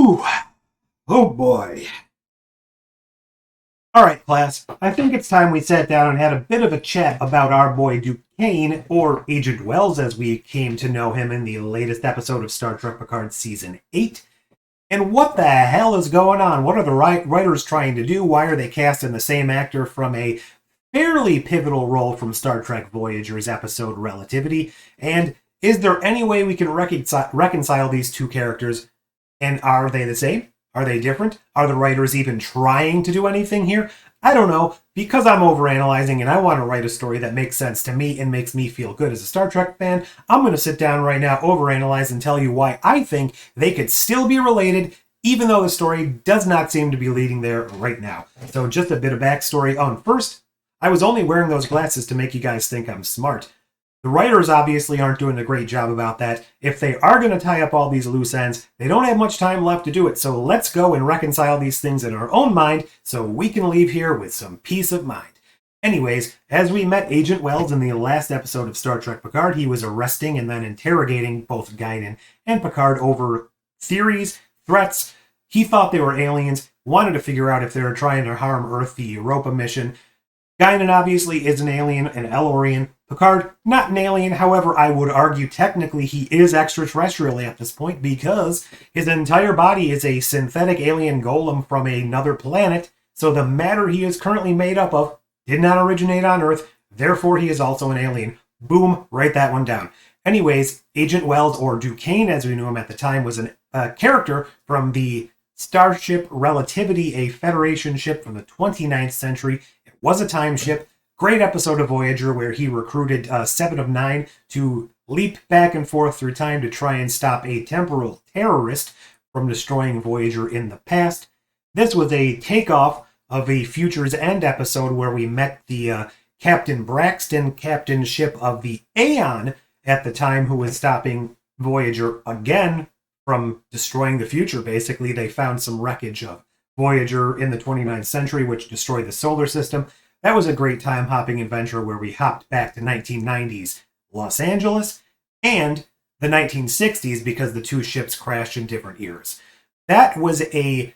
Whew. Oh boy. All right, class. I think it's time we sat down and had a bit of a chat about our boy Ducane, or Agent Wells as we came to know him in the latest episode of Star Trek Picard Season 8. And what the hell is going on? What are the writers trying to do? Why are they casting the same actor from a fairly pivotal role from Star Trek Voyager's episode Relativity? And is there any way we can reconcile these two characters? And are they the same? Are they different? Are the writers even trying to do anything here? I don't know. Because I'm overanalyzing and I want to write a story that makes sense to me and makes me feel good as a Star Trek fan, I'm going to sit down right now, overanalyze, and tell you why I think they could still be related, even though the story does not seem to be leading there right now. So just a bit of backstory on first, I was only wearing those glasses to make you guys think I'm smart. The writers obviously aren't doing a great job about that. If they are going to tie up all these loose ends, they don't have much time left to do it. So let's go and reconcile these things in our own mind so we can leave here with some peace of mind. Anyways, as we met Agent Wells in the last episode of Star Trek Picard, he was arresting and then interrogating both Guinan and Picard over theories, threats. He thought they were aliens, wanted to figure out if they were trying to harm Earth, the Europa mission. Guinan obviously is an alien, an Elorian. Picard, not an alien, however, I would argue technically he is extraterrestrial at this point because his entire body is a synthetic alien golem from another planet, so the matter he is currently made up of did not originate on Earth, therefore he is also an alien. Boom, write that one down. Anyways, Agent Wells, or Ducane as we knew him at the time, was a character from the Starship Relativity, a Federation ship from the 29th century. It was a time ship. Great episode of Voyager where he recruited 7 of 9 to leap back and forth through time to try and stop a temporal terrorist from destroying Voyager in the past. This was a takeoff of a Future's End episode where we met the Captain Braxton captain ship of the Aeon at the time, who was stopping Voyager again from destroying the future. Basically, they found some wreckage of Voyager in the 29th century, which destroyed the solar system. That was a great time-hopping adventure where we hopped back to 1990s Los Angeles and the 1960s because the two ships crashed in different eras. That was a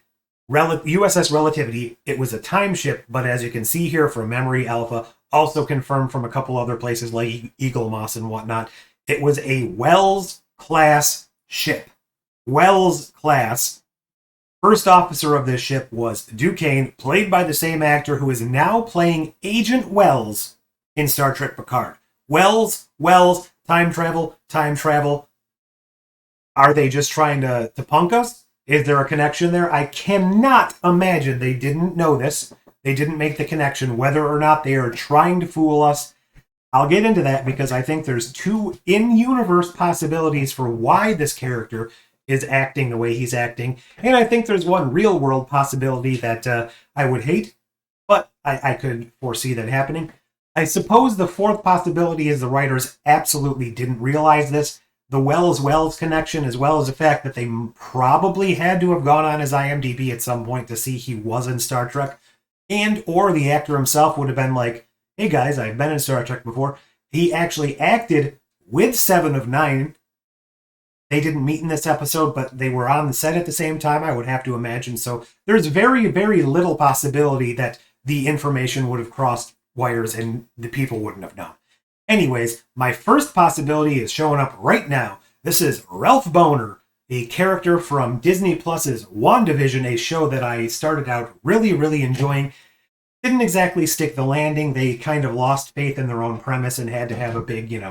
USS Relativity. It was a time ship, but as you can see here from Memory Alpha, also confirmed from a couple other places like Eagle Moss and whatnot, it was a Wells-class ship. Wells-class. First officer of this ship was Ducane, played by the same actor who is now playing Agent Wells in Star Trek Picard. Wells, time travel. Are they just trying to punk us? Is there a connection there? I cannot imagine they didn't know this. They didn't make the connection, whether or not they are trying to fool us. I'll get into that because I think there's two in-universe possibilities for why this character is acting the way he's acting. And I think there's one real-world possibility that I would hate, but I could foresee that happening. I suppose the fourth possibility is the writers absolutely didn't realize this. The Wells connection, as well as the fact that they probably had to have gone on his IMDb at some point to see he was in Star Trek, and or the actor himself would have been like, hey guys, I've been in Star Trek before. He actually acted with 7 of 9. They didn't meet in this episode, but they were on the set at the same time, I would have to imagine. So there's very, very little possibility that the information would have crossed wires and the people wouldn't have known. Anyways, my first possibility is showing up right now. This is Ralph Boner, a character from Disney Plus's WandaVision, a show that I started out really, really enjoying. Didn't exactly stick the landing. They kind of lost faith in their own premise and had to have a big,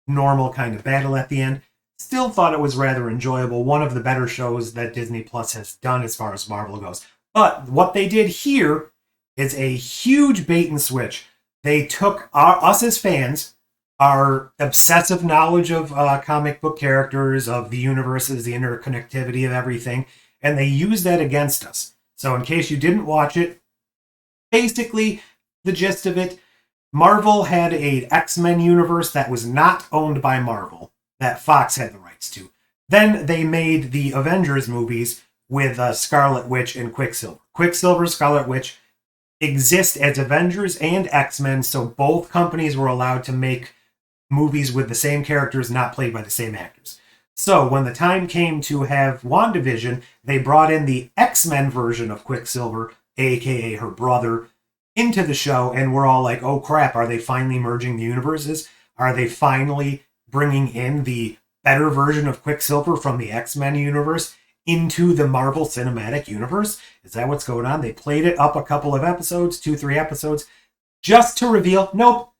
normal kind of battle at the end. Still thought it was rather enjoyable. One of the better shows that Disney Plus has done as far as Marvel goes. But what they did here is a huge bait and switch. They took us as fans, our obsessive knowledge of comic book characters, of the universes, the interconnectivity of everything, and they used that against us. So in case you didn't watch it, basically the gist of it, Marvel had a X-Men universe that was not owned by Marvel, that Fox had the rights to. Then they made the Avengers movies with Scarlet Witch and Quicksilver. Quicksilver, Scarlet Witch exist as Avengers and X-Men, so both companies were allowed to make movies with the same characters not played by the same actors. So when the time came to have WandaVision, they brought in the X-Men version of Quicksilver, aka her brother, into the show, and we're all like, oh crap, are they finally merging the universes? Are they finally bringing in the better version of Quicksilver from the X-Men universe into the Marvel Cinematic Universe? Is that what's going on? They played it up a couple of episodes, 2-3 episodes, just to reveal, nope,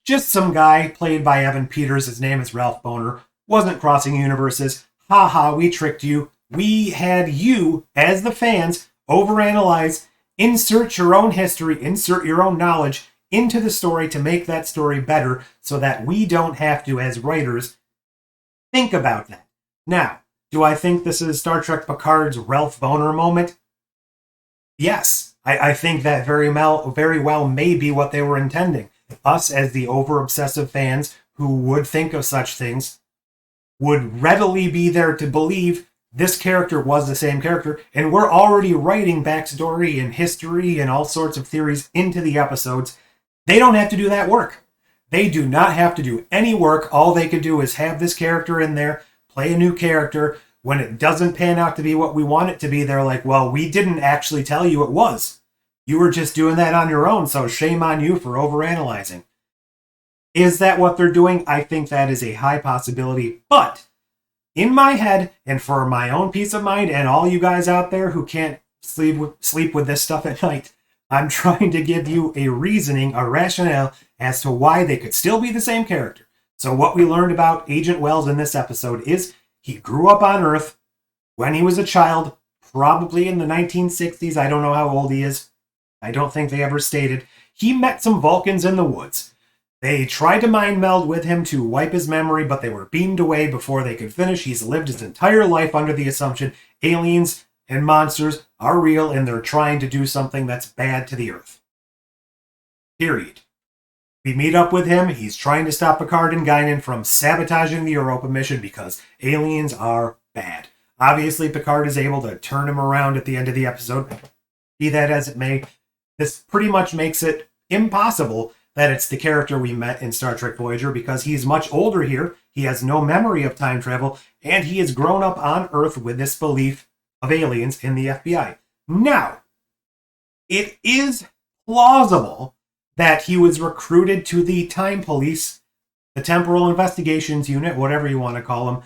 just some guy played by Evan Peters, his name is Ralph Bohner, wasn't crossing universes. Ha ha, we tricked you. We had you, as the fans, overanalyze, insert your own history, insert your own knowledge into the story to make that story better so that we don't have to, as writers, think about that. Now, do I think this is Star Trek Picard's Ralph Bohner moment? Yes. I think that very well may be what they were intending. Us, as the over-obsessive fans who would think of such things, would readily be there to believe this character was the same character, and we're already writing backstory and history and all sorts of theories into the episodes. They don't have to do that work. They do not have to do any work. All they could do is have this character in there, play a new character. When it doesn't pan out to be what we want it to be, they're like, well, we didn't actually tell you it was. You were just doing that on your own, so shame on you for overanalyzing. Is that what they're doing? I think that is a high possibility, but in my head, and for my own peace of mind, and all you guys out there who can't sleep with this stuff at night, I'm trying to give you a reasoning, a rationale, as to why they could still be the same character. So what we learned about Agent Wells in this episode is he grew up on Earth when he was a child, probably in the 1960s. I don't know how old he is. I don't think they ever stated. He met some Vulcans in the woods. They tried to mind meld with him to wipe his memory, but they were beamed away before they could finish. He's lived his entire life under the assumption aliens and monsters are real and they're trying to do something that's bad to the Earth. Period. We meet up with him. He's trying to stop Picard and Guinan from sabotaging the Europa mission because aliens are bad. Obviously, Picard is able to turn him around at the end of the episode. Be that as it may, this pretty much makes it impossible that it's the character we met in Star Trek Voyager because he's much older here, he has no memory of time travel, and he has grown up on Earth with this belief of aliens in the FBI. Now, it is plausible that he was recruited to the Time Police, the Temporal Investigations Unit, whatever you want to call them,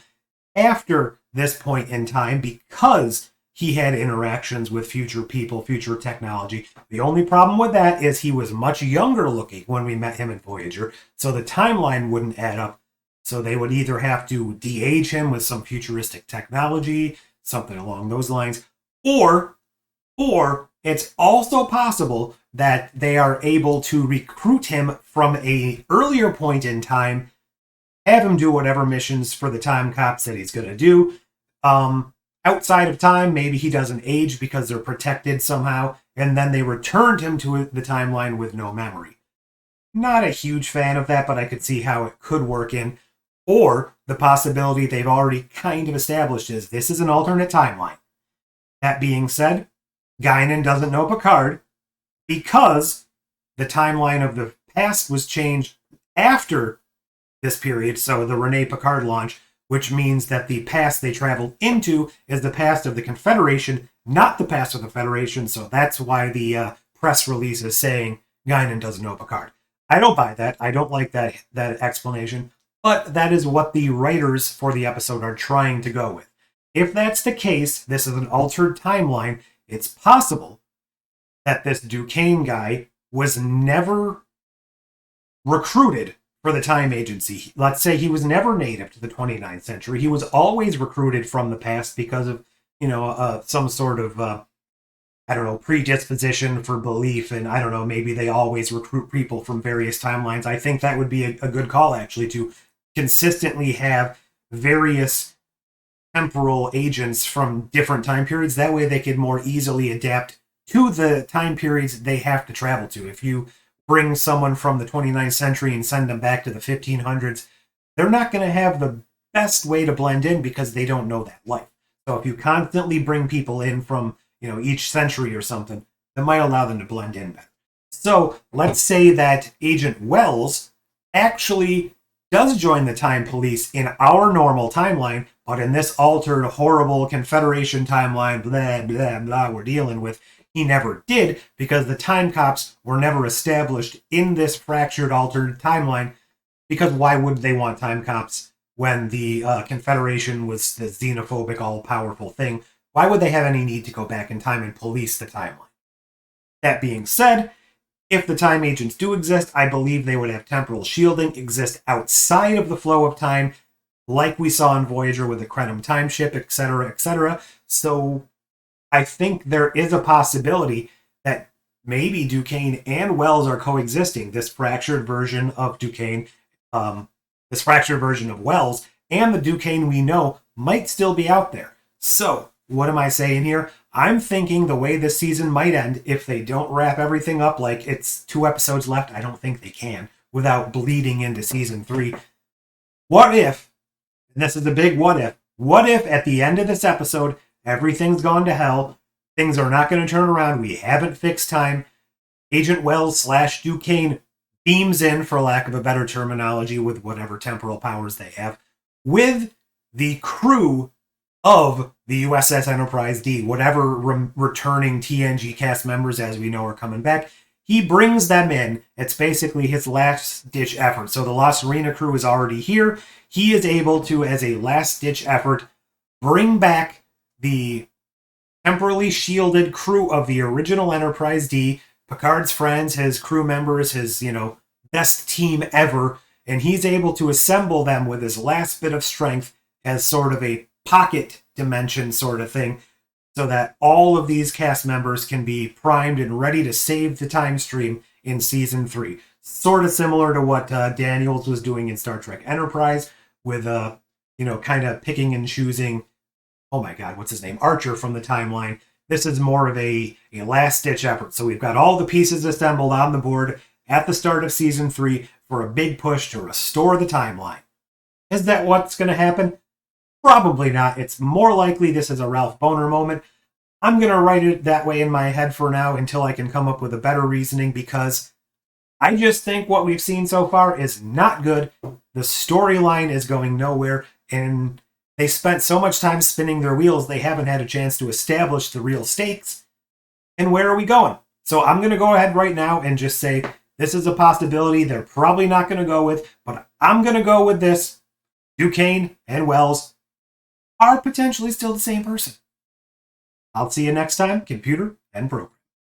after this point in time because he had interactions with future people, future technology. The only problem with that is he was much younger looking when we met him in Voyager, so the timeline wouldn't add up. So they would either have to de-age him with some futuristic technology, something along those lines, or it's also possible that they are able to recruit him from an earlier point in time, have him do whatever missions for the time cops that he's going to do. Outside of time, maybe he doesn't age because they're protected somehow, and then they returned him to the timeline with no memory. Not a huge fan of that, but I could see how it could work in. Or the possibility they've already kind of established is this is an alternate timeline. That being said, Guinan doesn't know Picard because the timeline of the past was changed after this period, so the Rene Picard launch, which means that the past they traveled into is the past of the Confederation, not the past of the Federation, so that's why the press release is saying Guinan doesn't know Picard. I don't buy that. I don't like that explanation, but that is what the writers for the episode are trying to go with. If that's the case, this is an altered timeline, it's possible that this Ducane guy was never recruited for the time agency. Let's say he was never native to the 29th century. He was always recruited from the past because of, some sort of, predisposition for belief. And I don't know, maybe they always recruit people from various timelines. I think that would be a good call, actually, to consistently have various temporal agents from different time periods. That way they could more easily adapt to the time periods they have to travel to. If you bring someone from the 29th century and send them back to the 1500s, they're not going to have the best way to blend in because they don't know that life. So if you constantly bring people in from, each century or something, that might allow them to blend in better. So let's say that Agent Wells actually does join the Time Police in our normal timeline, But in this altered, horrible Confederation timeline, blah, blah, blah, we're dealing with, he never did, because the time cops were never established in this fractured, altered timeline. Because why would they want time cops when the Confederation was the xenophobic, all-powerful thing? Why would they have any need to go back in time and police the timeline? That being said, if the time agents do exist, I believe they would have temporal shielding, exist outside of the flow of time, like we saw in Voyager with the Krenim time ship, etc., etc. So I think there is a possibility that maybe Ducane and Wells are coexisting. This fractured version of Ducane, this fractured version of Wells, and the Ducane we know might still be out there. So what am I saying here? I'm thinking the way this season might end, if they don't wrap everything up like it's 2 episodes left, I don't think they can, without bleeding into season 3. What if, and this is a big what if at the end of this episode, everything's gone to hell, things are not going to turn around, we haven't fixed time, Agent Wells / Ducane beams in, for lack of a better terminology, with whatever temporal powers they have, with the crew of the USS Enterprise D, whatever returning TNG cast members, as we know, are coming back. He brings them in. It's basically his last-ditch effort. So the La Serena crew is already here. He is able to, as a last-ditch effort, bring back the temporally shielded crew of the original Enterprise D, Picard's friends, his crew members, his, best team ever, and he's able to assemble them with his last bit of strength as sort of a pocket dimension sort of thing, so that all of these cast members can be primed and ready to save the time stream in season 3. Sort of similar to what Daniels was doing in Star Trek Enterprise with, kind of picking and choosing, oh my god, what's his name? Archer from the timeline. This is more of a last-ditch effort. So we've got all the pieces assembled on the board at the start of season 3 for a big push to restore the timeline. Is that what's going to happen? Probably not. It's more likely this is a Ralph Bohner moment. I'm going to write it that way in my head for now until I can come up with a better reasoning, because I just think what we've seen so far is not good. The storyline is going nowhere, and they spent so much time spinning their wheels, they haven't had a chance to establish the real stakes. And where are we going? So I'm going to go ahead right now and just say this is a possibility they're probably not going to go with, but I'm going to go with this. Ducane and Wells are potentially still the same person. I'll see you next time, computer and program.